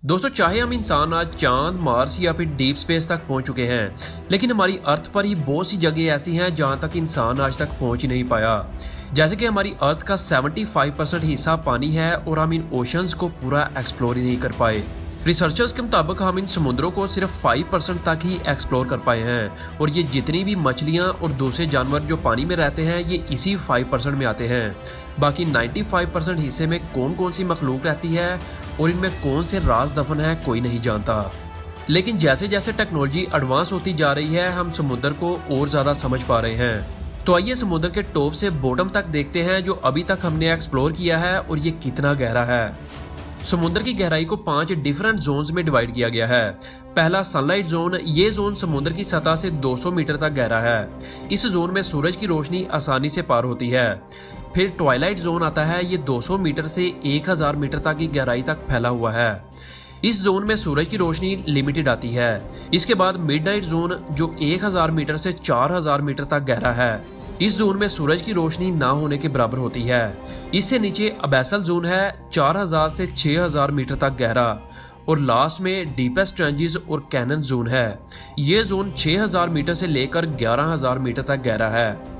दोस्तों, चाहे हम इंसान आज चांद, मार्स या फिर डीप स्पेस तक पहुंच चुके हैं, लेकिन हमारी अर्थ पर ही बहुत सी जगह ऐसी हैं जहां तक इंसान आज तक पहुंच ही नहीं पाया। जैसे कि हमारी अर्थ का 75% हिस्सा पानी है और हम इन ओशंस को पूरा एक्सप्लोर ही नहीं कर पाए। रिसर्चर्स के मुताबिक हम इन समुद्रों को सिर्फ 5% तक ही एक्सप्लोर कर पाए हैं और ये जितनी भी मछलियां और दूसरे जानवर जो पानी में रहते हैं ये इसी 5% में आते हैं। बाकी 95% हिस्से में कौन कौन सी मखलूक रहती है और इनमें कौन से राज दफन है कोई नहीं जानता। लेकिन जैसे जैसे टेक्नोलॉजी एडवांस होती जा रही है हम समुद्र को और ज़्यादा समझ पा रहे हैं। तो आइए समुद्र के टॉप से बॉटम तक देखते हैं जो अभी तक हमने एक्सप्लोर किया है और ये कितना गहरा है। समुद्र की गहराई को 5 डिफरेंट जोन्स में डिवाइड किया गया है। पहला सनलाइट जोन, ये जोन समुद्र की सतह से 200 मीटर तक गहरा है। इस जोन में सूरज की रोशनी आसानी से पार होती है। फिर ट्वाइलाइट जोन आता है, ये 200 मीटर से 1000 मीटर तक की गहराई तक फैला हुआ है। इस जोन में सूरज की रोशनी लिमिटेड आती है। इसके बाद मिडनाइट जोन जो 1000 मीटर से 4000 मीटर तक गहरा है। इस जोन में सूरज की रोशनी ना होने के बराबर होती है। इससे नीचे अबैसल जोन है 4000 से 6000 मीटर तक गहरा। और लास्ट में डीपेस्ट ट्रेंजेस और कैनन जोन है। ये जोन 6000 मीटर से लेकर 11000 मीटर तक गहरा है।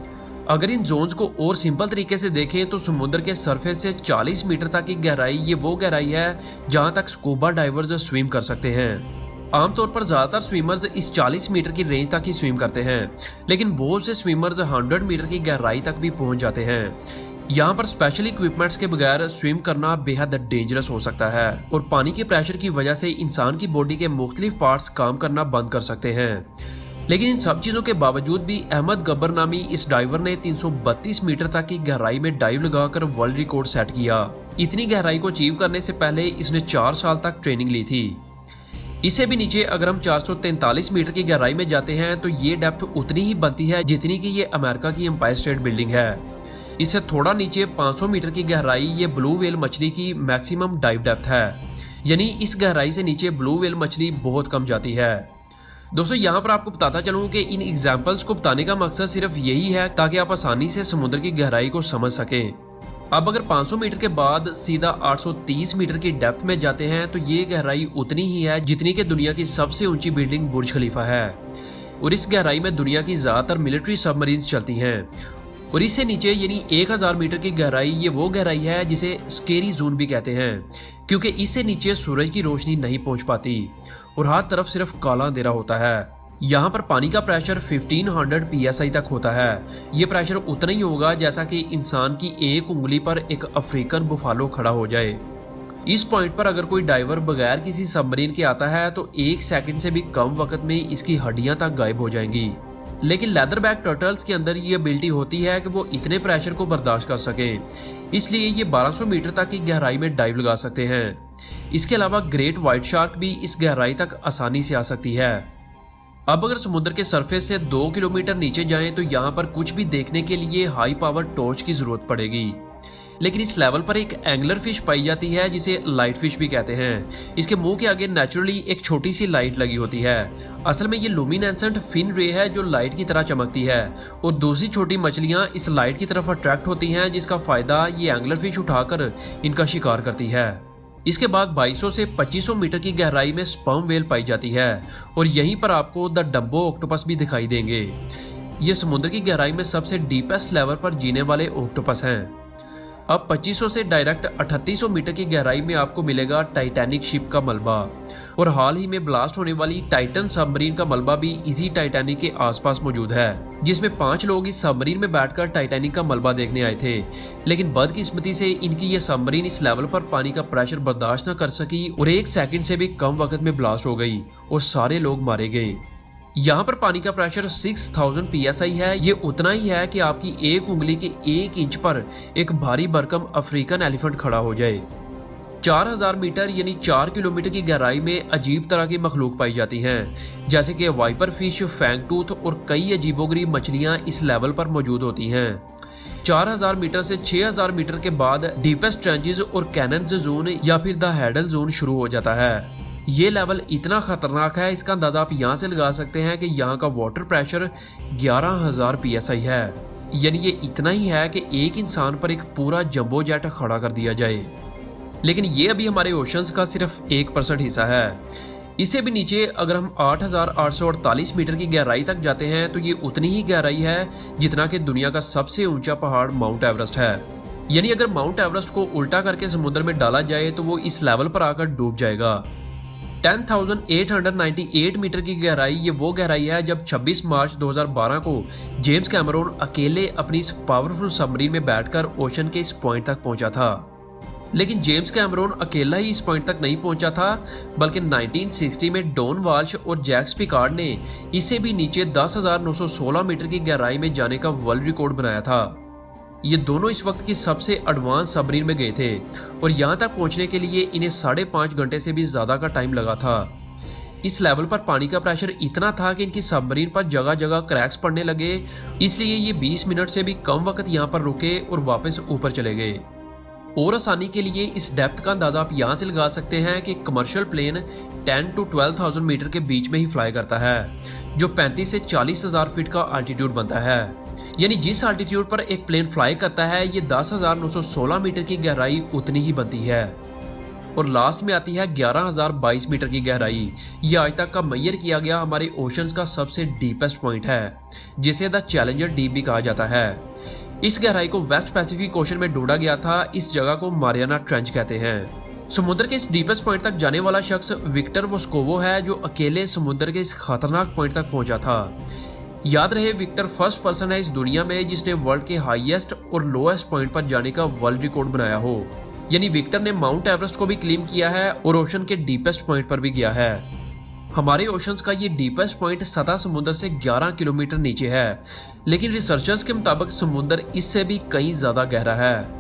अगर इन जोन्स को और सिंपल तरीके से देखें तो समुद्र के सरफेस से 40 मीटर तक की गहराई ये वो गहराई है जहां तक स्कूबा डाइवर्स स्विम कर सकते हैं। आमतौर पर ज्यादातर स्विमर्स इस 40 मीटर की रेंज तक ही स्विम करते हैं, लेकिन बहुत से स्विमर्स 100 मीटर की गहराई तक भी पहुंच जाते हैं। यहाँ पर स्पेशल इक्विपमेंट्स के बगैर स्विम करना बेहद डेंजरस हो सकता है और पानी के प्रेशर की वजह से इंसान की बॉडी के मुख्तलिफ पार्ट्स काम करना बंद कर सकते हैं। लेकिन इन सब चीजों के बावजूद भी अहमद गब्बर नामी इस डाइवर ने 332 मीटर तक की गहराई में डाइव लगाकर वर्ल्ड रिकॉर्ड सेट किया। इतनी गहराई को अचीव करने से पहले इसने 4 साल तक ट्रेनिंग ली थी। इससे भी नीचे अगर हम 443 मीटर की गहराई में जाते हैं तो ये डेप्थ उतनी ही बनती है जितनी कि ये अमेरिका की एम्पायर स्टेट बिल्डिंग है। इससे थोड़ा नीचे 500 मीटर की गहराई ये ब्लू व्हेल मछली की मैक्सिमम डाइव डेप्थ है, यानी इस गहराई से नीचे ब्लू व्हेल मछली बहुत कम जाती है। दोस्तों, यहाँ पर आपको बताता चलूं कि इन एग्जाम्पल्स को बताने का मकसद सिर्फ यही है ताकि आप आसानी से समुद्र की गहराई को समझ सकें। अब अगर 500 मीटर के बाद सीधा 830 मीटर की डेप्थ में जाते हैं तो ये गहराई उतनी ही है जितनी कि दुनिया की सबसे ऊंची बिल्डिंग बुर्ज खलीफा है। और इस गहराई में दुनिया की ज्यादातर मिलिट्री सबमरीन्स चलती हैं। और इससे नीचे यानी 1000 मीटर की गहराई ये वो गहराई है जिसे स्केरी जोन भी कहते हैं, क्योंकि इससे नीचे सूरज की रोशनी नहीं पहुंच पाती और हर तरफ सिर्फ काला अंधेरा होता है। यहाँ पर पानी का प्रेशर 1500 psi तक होता है। ये प्रेशर उतना ही होगा जैसा कि इंसान की एक उंगली पर एक अफ्रीकन बुफालो खड़ा हो जाए। इस पॉइंट पर अगर कोई डाइवर बगैर किसी सबमरीन के आता है तो 1 सेकंड से भी कम वक्त में इसकी हड्डियां तक गायब हो जाएंगी। लेकिन लेदरबैक टर्टल्स के अंदर ये एबिलिटी होती है कि वो इतने प्रेशर को बर्दाश्त कर सकें, इसलिए ये 1200 मीटर तक की गहराई में डाइव लगा सकते हैं। इसके अलावा ग्रेट व्हाइट शार्क भी इस गहराई तक आसानी से आ सकती है। अब अगर समुद्र के सरफेस से 2 किलोमीटर नीचे जाएं तो यहाँ पर कुछ भी देखने के लिए हाई पावर टॉर्च की जरूरत पड़ेगी। लेकिन इस लेवल पर एक एंगलर फिश पाई जाती है जिसे लाइट फिश भी कहते हैं। इसके मुंह के आगे नेचुरली एक छोटी सी लाइट लगी होती है। असल में ये लुमिनेसेंट फिन रे है जो लाइट की तरह चमकती है और दूसरी छोटी मछलियां इस लाइट की तरफ अट्रैक्ट होती हैं, जिसका फायदा ये एंगलर फिश उठाकर इनका शिकार करती है। इसके बाद 2200 से 2500 मीटर की गहराई में स्पर्म वेल पाई जाती है और यहीं पर आपको द डम्बो ऑक्टोपस भी दिखाई देंगे। ये समुद्र की गहराई में सबसे डीपेस्ट लेवल पर जीने वाले ऑक्टोपस हैं। अब 2500 से डायरेक्ट 3800 मीटर की गहराई में आपको मिलेगा टाइटैनिक शिप का मलबा और हाल ही में ब्लास्ट होने वाली टाइटन सबमरीन का मलबा भी इसी टाइटैनिक के आसपास मौजूद है, जिसमें 5 लोग इस सबमरीन में बैठकर टाइटैनिक का मलबा देखने आए थे। लेकिन बदकिस्मती से इनकी ये सबमरीन इस लेवल पर पानी का प्रेशर बर्दाश्त न कर सकी और 1 सेकंड से भी कम वक्त में ब्लास्ट हो गई और सारे लोग मारे गए। यहाँ पर पानी का प्रेशर 6000 psi है। ये उतना ही है कि आपकी एक उंगली के 1 इंच पर एक भारी भरकम अफ्रीकन एलिफेंट खड़ा हो जाए। 4000 मीटर यानी 4 किलोमीटर की गहराई में अजीब तरह की मखलूक पाई जाती हैं, जैसे कि वाइपर फिश, फैंगटूथ और कई अजीबोगरीब मछलियां इस लेवल पर मौजूद होती हैं। 4000 मीटर से 6000 मीटर के बाद डीपेस्ट ट्रेंजेस और कैनन जोन या फिर द हैडल जोन शुरू हो जाता है। ये लेवल इतना खतरनाक है, इसका अंदाजा आप यहाँ से लगा सकते हैं कि यहाँ का वाटर प्रेशर 11000 psi है। यानी ये इतना ही है कि एक इंसान पर एक पूरा जंबो जेट खड़ा कर दिया जाए। लेकिन ये अभी हमारे ओशंस का सिर्फ 1% हिस्सा है। इससे भी नीचे अगर हम 8,848 मीटर की गहराई तक जाते हैं तो ये उतनी ही गहराई है जितना कि दुनिया का सबसे ऊंचा पहाड़ माउंट एवरेस्ट है। यानी अगर माउंट एवरेस्ट को उल्टा करके समुद्र में डाला जाए तो वो इस लेवल पर आकर डूब जाएगा। 10,898 मीटर की गहराई ये वो गहराई है जब 26 मार्च 2012 को जेम्स कैमरून अकेले अपनी इस पावरफुल सबमरीन में बैठकर ओशन के इस पॉइंट तक पहुंचा था। लेकिन जेम्स कैमरून अकेला ही इस पॉइंट तक नहीं पहुंचा था, बल्कि 1960 में डॉन वाल्श और जैक्स पिकार्ड ने इससे भी नीचे 10,916 मीटर की गहराई में जाने का वर्ल्ड रिकॉर्ड बनाया था। ये दोनों इस वक्त की सबसे एडवांस सबमरीन में गए थे और यहाँ तक पहुंचने के लिए इन्हें 5.5 घंटे से भी ज्यादा का टाइम लगा था। इस लेवल पर पानी का प्रेशर इतना था कि इनकी सबमरीन पर जगह जगह क्रैक्स पड़ने लगे, इसलिए ये 20 मिनट से भी कम वक्त यहाँ पर रुके और वापस ऊपर चले गए। और आसानी के लिए इस डेप्थ का अंदाजा आप यहाँ से लगा सकते हैं कि कमर्शियल प्लेन 10 to 12,000 मीटर के बीच में ही फ्लाई करता है, जो 35 से 40,000 फीट का अल्टीट्यूड बनता है। यानी जिस अल्टीट्यूड पर एक प्लेन फ्लाई करता है ये 10,916 मीटर की गहराई उतनी ही बनती है। और लास्ट में आती है 11,022 मीटर की गहराई। ये आज तक का मेजर किया गया हमारे ओशंस का सबसे डीपेस्ट पॉइंट है, जिसे द चैलेंजर डीप भी कहा जाता है। इस गहराई को वेस्ट पैसिफिक ओशन में ढूंढा गया था। इस जगह को मारियाना ट्रेंच कहते हैं। समुद्र के इस डीपेस्ट पॉइंट तक जाने वाला शख्स विक्टर वोस्कोवो है, जो अकेले समुद्र के इस खतरनाक पॉइंट तक पहुंचा था। याद रहे, विक्टर फर्स्ट पर्सन है इस दुनिया में जिसने वर्ल्ड के हाईएस्ट और लोएस्ट पॉइंट पर जाने का वर्ल्ड रिकॉर्ड बनाया हो। यानी विक्टर ने माउंट एवरेस्ट को भी क्लेम किया है और ओशन के डीपेस्ट पॉइंट पर भी गया है। हमारे ओशंस का ये डीपेस्ट पॉइंट सतह समुद्र से 11 किलोमीटर नीचे है, लेकिन रिसर्चर्स के मुताबिक समुद्र इससे भी कहीं ज्यादा गहरा है।